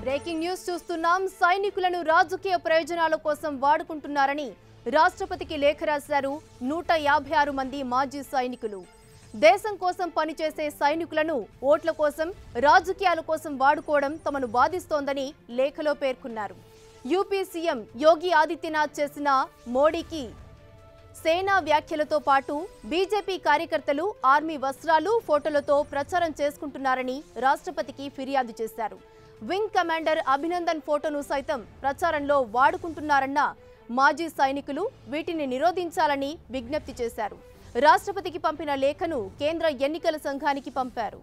Breaking news చూస్తున్నాం. సైనికులను రాజకీయ ప్రయోజనాల కోసం వాడుకుంటున్నారని రాష్ట్రపతికి లేఖ రాశారు 156 మంది మాజీ సైనికులు. దేశం కోసం పనిచేసే సైనికులను ఓట్ల కోసం, రాజకీయాల కోసం వాడుకోవడం తమను బాధిస్తోందని లేఖలో పేర్కొన్నారు. యూపీ సీఎం యోగి ఆదిత్యనాథ్ చేసిన మోడీకి సేనా వ్యాఖ్యలతో పాటు బీజేపీ కార్యకర్తలు ఆర్మీ వస్త్రాలు, ఫోటోలతో ప్రచారం చేసుకుంటున్నారని రాష్ట్రపతికి ఫిర్యాదు చేశారు. వింగ్ కమాండర్ అభినందన్ ఫోటోను సైతం ప్రచారంలో వాడుకుంటున్నారన్న మాజీ సైనికులు వీటిని నిరోధించాలని విజ్ఞప్తి చేశారు. రాష్ట్రపతికి పంపిన లేఖను కేంద్ర ఎన్నికల సంఘానికి పంపారు.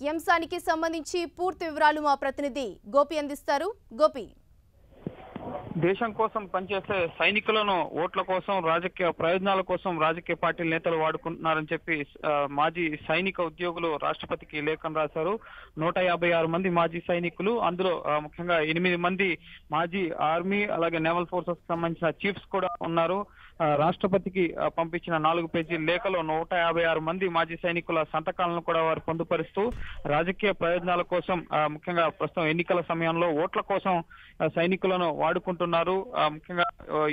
ఈ అంశానికి సంబంధించి పూర్తి వివరాలు మా ప్రతినిధి గోపి అందిస్తారు. గోపి, దేశం కోసం పనిచేసే సైనికులను ఓట్ల కోసం, రాజకీయ ప్రయోజనాల కోసం రాజకీయ పార్టీల నేతలు వాడుకుంటున్నారని చెప్పి మాజీ సైనిక ఉద్యోగులు రాష్ట్రపతికి లేఖను రాశారు. 156 మంది మాజీ సైనికులు, అందులో ముఖ్యంగా 8 మంది మాజీ ఆర్మీ అలాగే నేవల్ ఫోర్సెస్ సంబంధించిన చీఫ్స్ కూడా ఉన్నారు. రాష్ట్రపతికి పంపించిన 4 పేజీల లేఖలో 156 మంది మాజీ సైనికుల సంతకాలను కూడా వారు పొందుపరుస్తూ రాజకీయ ప్రయోజనాల కోసం, ముఖ్యంగా ప్రస్తుతం ఎన్నికల సమయంలో ఓట్ల కోసం సైనికులను వాడుకుంటున్నారు. ముఖ్యంగా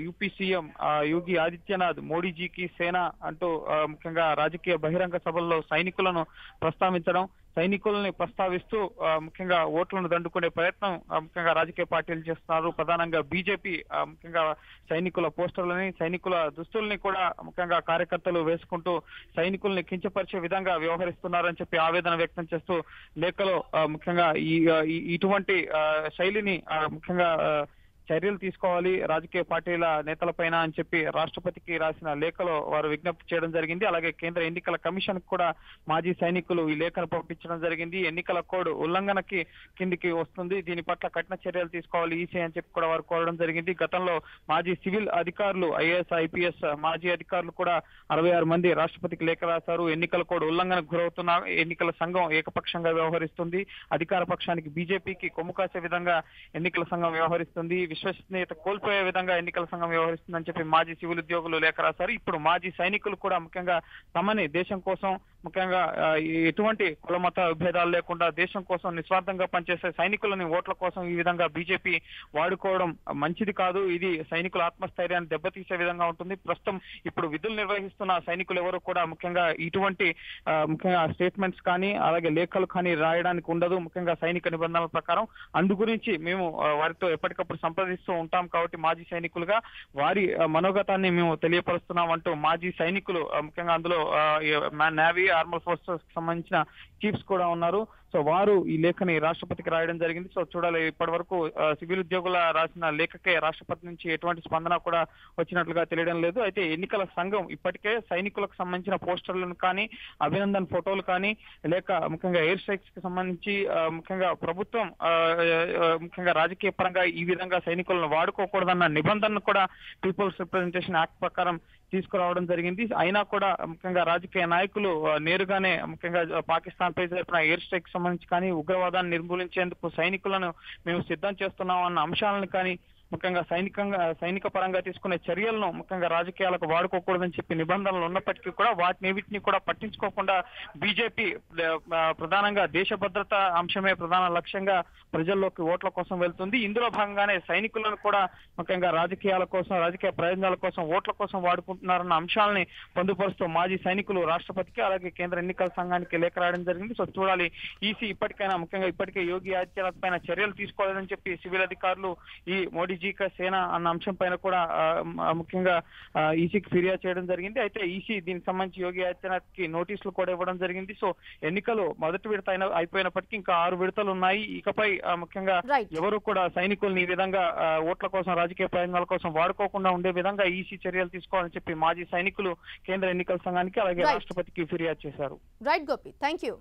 యూపీ సీఎం యోగి ఆదిత్యనాథ్ మోడీజీకి సేన అంటూ ముఖ్యంగా రాజకీయ బహిరంగ సభల్లో సైనికులను ప్రస్తావించడం, సైనికులని ప్రస్తావిస్తూ ముఖ్యంగా ఓట్లను దండుకునే ప్రయత్నం ముఖ్యంగా రాజకీయ పార్టీలు చేస్తున్నారు. ప్రధానంగా బీజేపీ ముఖ్యంగా సైనికుల పోస్టర్లని, సైనికుల దుస్తుల్ని కూడా ముఖ్యంగా కార్యకర్తలు వేసుకుంటూ సైనికుల్ని కించపరిచే విధంగా వ్యవహరిస్తున్నారని చెప్పి ఆవేదన వ్యక్తం చేస్తూ లేఖలో ముఖ్యంగా ఇటువంటి శైలిని ముఖ్యంగా చర్యలు తీసుకోవాలి రాజకీయ పార్టీల నేతలపైన అని చెప్పి రాష్ట్రపతికి రాసిన లేఖలో వారు విజ్ఞప్తి చేయడం జరిగింది. అలాగే కేంద్ర ఎన్నికల కమిషన్ కూడా మాజీ సైనికులు ఈ లేఖను పంపించడం జరిగింది. ఎన్నికల కోడ్ ఉల్లంఘనకి కిందికి వస్తుంది, దీని పట్ల కఠిన చర్యలు తీసుకోవాలి ఈసీ అని చెప్పి కూడా వారు కోరడం జరిగింది. గతంలో మాజీ సివిల్ అధికారులు, ఐఏఎస్, ఐపీఎస్ మాజీ అధికారులు కూడా 66 మంది రాష్ట్రపతికి లేఖ రాశారు. ఎన్నికల కోడ్ ఉల్లంఘనకు గురవుతున్న ఎన్నికల సంఘం ఏకపక్షంగా వ్యవహరిస్తుంది, అధికార పక్షానికి బీజేపీకి కొమ్ము కాసే విధంగా ఎన్నికల సంఘం వ్యవహరిస్తుంది, విశ్వసనీయత కోల్పోయే విధంగా ఎన్నికల సంఘం వ్యవహరిస్తుందని చెప్పి మాజీ సివిల్ ఉద్యోగులు లేఖ రాశారు. ఇప్పుడు మాజీ సైనికులు కూడా ముఖ్యంగా తమని దేశం కోసం, ముఖ్యంగా ఎటువంటి కులమత విభేదాలు లేకుండా దేశం కోసం నిస్వార్థంగా పనిచేసే సైనికులని ఓట్ల కోసం ఈ విధంగా బీజేపీ వాడుకోవడం మంచిది కాదు. ఇది సైనికుల ఆత్మస్థైర్యాన్ని దెబ్బతీసే విధంగా ఉంటుంది. ప్రస్తుతం ఇప్పుడు విధులు నిర్వహిస్తున్న సైనికులు ఎవరు కూడా ముఖ్యంగా ఇటువంటి ముఖ్యంగా స్టేట్మెంట్స్ కానీ అలాగే లేఖలు కానీ రాయడానికి ఉండదు, ముఖ్యంగా సైనిక నిబంధనల ప్రకారం. అందు గురించి మేము వారితో ఎప్పటికప్పుడు సంప్రదిస్తూ ఉంటాం కాబట్టి మాజీ సైనికులుగా వారి మనోగతాన్ని మేము తెలియపరుస్తున్నాం అంటూ మాజీ సైనికులు, ముఖ్యంగా అందులో నేవీ, ఆర్మల్ ఫోర్సెస్ సంబంధించిన చీఫ్స్ కూడా ఉన్నారు. సో వారు ఈ లేఖని రాష్ట్రపతికి రాయడం జరిగింది. సో చూడాలి, ఇప్పటి వరకు సివిల్ ఉద్యోగుల రాసిన లేఖకే రాష్ట్రపతి నుంచి ఎటువంటి స్పందన కూడా వచ్చినట్లుగా తెలియడం లేదు. అయితే ఎన్నికల సంఘం ఇప్పటికే సైనికులకు సంబంధించిన పోస్టర్లను కానీ, అభినందన్ ఫోటోలు కానీ, లేక ముఖ్యంగా ఎయిర్ స్ట్రైక్స్ కి సంబంధించి ముఖ్యంగా ప్రభుత్వం ముఖ్యంగా రాజకీయ పరంగా ఈ విధంగా సైనికులను వాడుకోకూడదన్న నిబంధనను కూడా పీపుల్స్ రిప్రజెంటేషన్ యాక్ట్ ప్రకారం తీసుకురావడం జరిగింది. అయినా కూడా ముఖ్యంగా రాజకీయ నాయకులు నేరుగానే ముఖ్యంగా పాకిస్తాన్ పై జరిపిన ఎయిర్ స్ట్రైక్ సంబంధించి కానీ, ఉగ్రవాదాన్ని నిర్మూలించేందుకు సైనికులను మేము సిద్ధం చేస్తున్నాం అన్న అంశాలను కానీ, ముఖ్యంగా సైనిక పరంగా తీసుకునే చర్యలను ముఖ్యంగా రాజకీయాలకు వాడుకోకూడదని చెప్పి నిబంధనలు ఉన్నప్పటికీ కూడా వీటిని కూడా పట్టించుకోకుండా బీజేపీ ప్రధానంగా దేశ భద్రత అంశమే ప్రధాన లక్ష్యంగా ప్రజల్లోకి ఓట్ల కోసం వెళ్తుంది. ఇందులో భాగంగానే సైనికులను కూడా ముఖ్యంగా రాజకీయాల కోసం, రాజకీయ ప్రయోజనాల కోసం, ఓట్ల కోసం వాడుకుంటున్నారన్న అంశాలని పొందుపరుస్తూ మాజీ సైనికులు రాష్ట్రపతికి అలాగే కేంద్ర ఎన్నికల సంఘానికి లేఖ రాయడం జరిగింది. సో చూడాలి, ఈసీ ఇప్పటికైనా ముఖ్యంగా ఇప్పటికే యోగి ఆదిత్యనాథ్ పైన చర్యలు తీసుకోవాలని చెప్పి సివిల్ అధికారులు ఈ మోడీజీ సేన అన్న అంశం పైన కూడా ముఖ్యంగా ఈసీకి ఫిర్యాదు చేయడం జరిగింది. అయితే ఈసీ దీనికి సంబంధించి యోగి ఆదిత్యనాథ్ కి నోటీసులు కూడా ఇవ్వడం జరిగింది. సో ఎన్నికలు మొదటి విడత అయిపోయినప్పటికీ ఇంకా 6 విడతలు ఉన్నాయి. ఇకపై ముఖ్యంగా ఎవరు కూడా సైనికుల్ని ఈ విధంగా ఓట్ల కోసం, రాజకీయ ప్రయోజనాల కోసం వాడుకోకుండా ఉండే విధంగా ఈసీ చర్యలు తీసుకోవాలని చెప్పి మాజీ సైనికులు కేంద్ర ఎన్నికల సంఘానికి అలాగే రాష్ట్రపతికి ఫిర్యాదు చేశారు. Right Gopi, thank you.